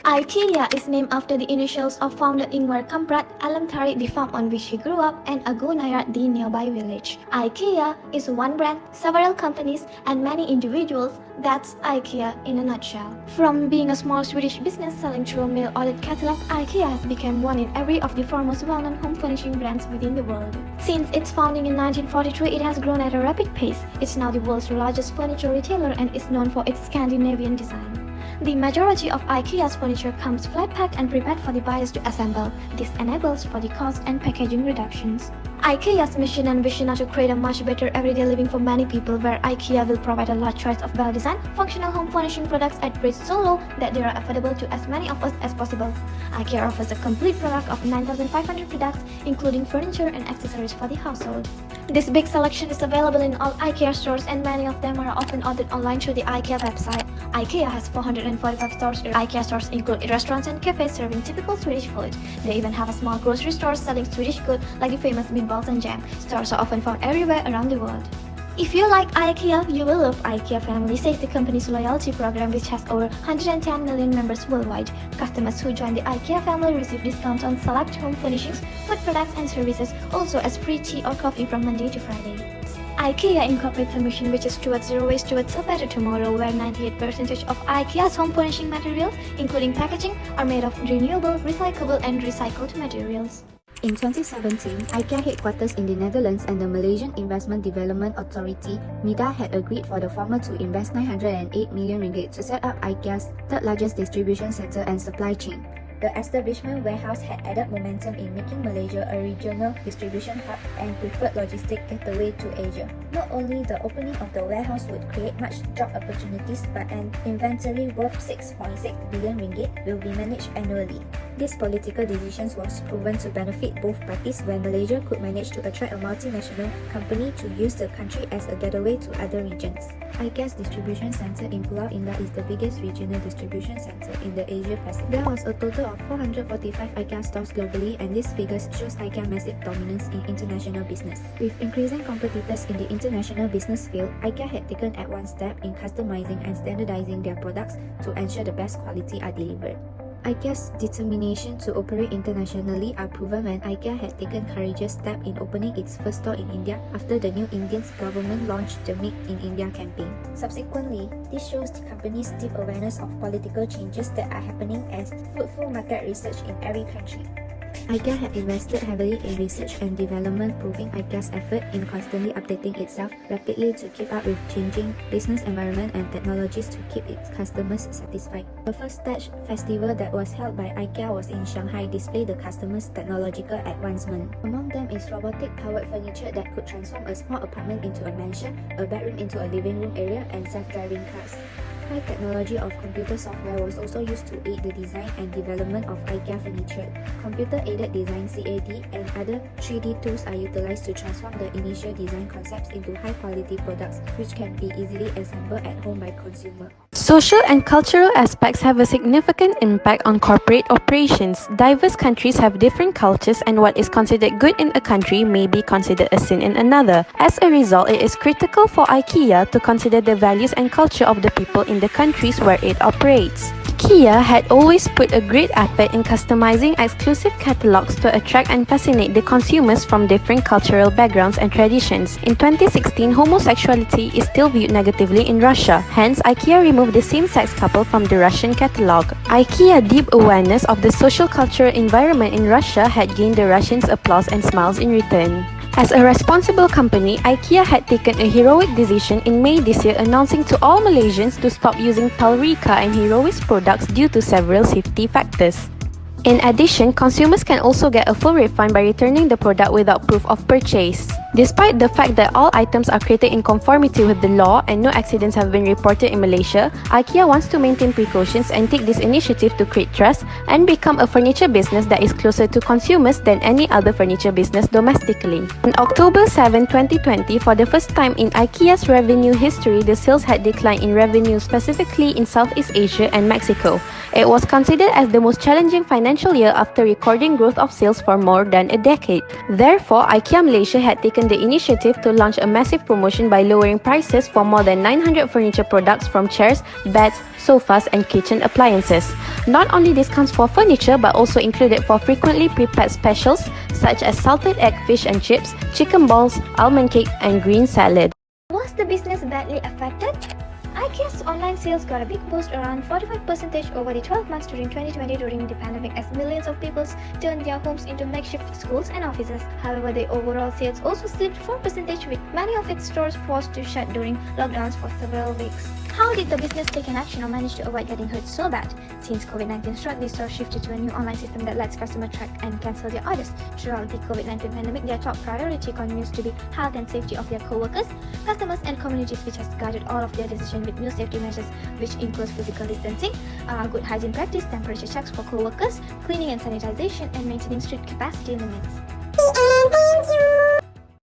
IKEA is named after the initials of founder Ingvar Kamprad, Alam Tarik, the farm on which he grew up, and Agu Nayar, the nearby village. IKEA is one brand, several companies, and many individuals. That's IKEA in a nutshell. From being a small Swedish business selling through a mail-ordered catalog, IKEA has become one in every of the foremost well-known home furnishing brands within the world. Since its founding in 1943, it has grown at a rapid pace. It's now the world's largest furniture retailer and is known for its Scandinavian design. The majority of IKEA's furniture comes flat-packed and prepared for the buyers to assemble. This enables for the cost and packaging reductions. IKEA's mission and vision are to create a much better everyday living for many people, where IKEA will provide a large choice of well-designed, functional home furnishing products at rates so low that they are affordable to as many of us as possible. IKEA offers a complete product of 9,500 products, including furniture and accessories for the household. This big selection is available in all IKEA stores, and many of them are often ordered online through the IKEA website. IKEA has 445 stores. IKEA stores include restaurants and cafes serving typical Swedish food. They even have a small grocery store selling Swedish goods like the famous meatballs and jam. Stores are often found everywhere around the world. If you like IKEA, you will love IKEA Family, says the company's loyalty program, which has over 110 million members worldwide. Customers who join the IKEA family receive discounts on select home furnishings, food products and services, also as free tea or coffee from Monday to Friday. IKEA incorporates a mission which is towards zero waste towards a better tomorrow, where 98% of IKEA's home furnishing materials, including packaging, are made of renewable, recyclable and recycled materials. In 2017, IKEA headquarters in the Netherlands and the Malaysian Investment Development Authority (MIDA) had agreed for the former to invest 908 million ringgit to set up IKEA's third largest distribution center and supply chain. The establishment warehouse had added momentum in making Malaysia a regional distribution hub and preferred logistic gateway to Asia. Not only the opening of the warehouse would create much job opportunities, but an inventory worth 6.6 billion ringgit will be managed annually. This political decision was proven to benefit both parties, when Malaysia could manage to attract a multinational company to use the country as a gateway to other regions. IKEA's distribution center in Pulau Indah is the biggest regional distribution center in the Asia Pacific. There was a total of 445 IKEA stores globally, and these figures shows IKEA's massive dominance in international business. With increasing competitors in the international business field, IKEA had taken at one step in customizing and standardizing their products to ensure the best quality are delivered. IKEA's determination to operate internationally are proven when IKEA had taken courageous step in opening its first store in India after the New Indian government launched the Make in India campaign. Subsequently, this shows the company's deep awareness of political changes that are happening as fruitful market research in every country. IKEA had invested heavily in research and development, proving IKEA's effort in constantly updating itself rapidly to keep up with changing business environment and technologies to keep its customers satisfied. The first Tech festival that was held by IKEA was in Shanghai, displayed the customers' technological advancement. Among them is robotic-powered furniture that could transform a small apartment into a mansion, a bedroom into a living room area, and self-driving cars. High technology of computer software was also used to aid the design and development of IKEA furniture. Computer-aided design (CAD) and other 3D tools are utilized to transform the initial design concepts into high-quality products, which can be easily assembled at home by consumer. Social and cultural aspects have a significant impact on corporate operations. Diverse countries have different cultures, and what is considered good in a country may be considered a sin in another. As a result, it is critical for IKEA to consider the values and culture of the people in the countries where it operates. IKEA had always put a great effort in customizing exclusive catalogs to attract and fascinate the consumers from different cultural backgrounds and traditions. In 2016, homosexuality is still viewed negatively in Russia. Hence, IKEA removed the same-sex couple from the Russian catalog. IKEA's deep awareness of the social cultural environment in Russia had gained the Russians' applause and smiles in return. As a responsible company, IKEA had taken a heroic decision in May this year, announcing to all Malaysians to stop using Tallrika and Herois products due to several safety factors. In addition, consumers can also get a full refund by returning the product without proof of purchase. Despite the fact that all items are created in conformity with the law and no accidents have been reported in Malaysia, IKEA wants to maintain precautions and take this initiative to create trust and become a furniture business that is closer to consumers than any other furniture business domestically. On October 7, 2020, for the first time in IKEA's revenue history, the sales had declined in revenue, specifically in Southeast Asia and Mexico. It was considered as the most challenging financial year after recording growth of sales for more than a decade. Therefore, IKEA Malaysia had taken taken the initiative to launch a massive promotion by lowering prices for more than 900 furniture products from chairs, beds, sofas and kitchen appliances. Not only discounts for furniture but also included for frequently prepared specials such as salted egg fish and chips, chicken balls, almond cake and green salad. Was the business badly affected? IKEA's online sales got a big boost, around 45% over the 12 months during 2020 during the pandemic, as millions of people turned their homes into makeshift schools and offices. However, the overall sales also slipped 4%, with many of its stores forced to shut during lockdowns for several weeks. How did the business take an action or manage to avoid getting hurt so bad? Since COVID-19 struck, the store shifted to a new online system that lets customers track and cancel their orders. Throughout the COVID-19 pandemic, their top priority continues to be health and safety of their co-workers, customers and communities, which has guided all of their decisions with new safety measures, which includes physical distancing, good hygiene practice, temperature checks for co-workers, cleaning and sanitization, and maintaining strict capacity limits.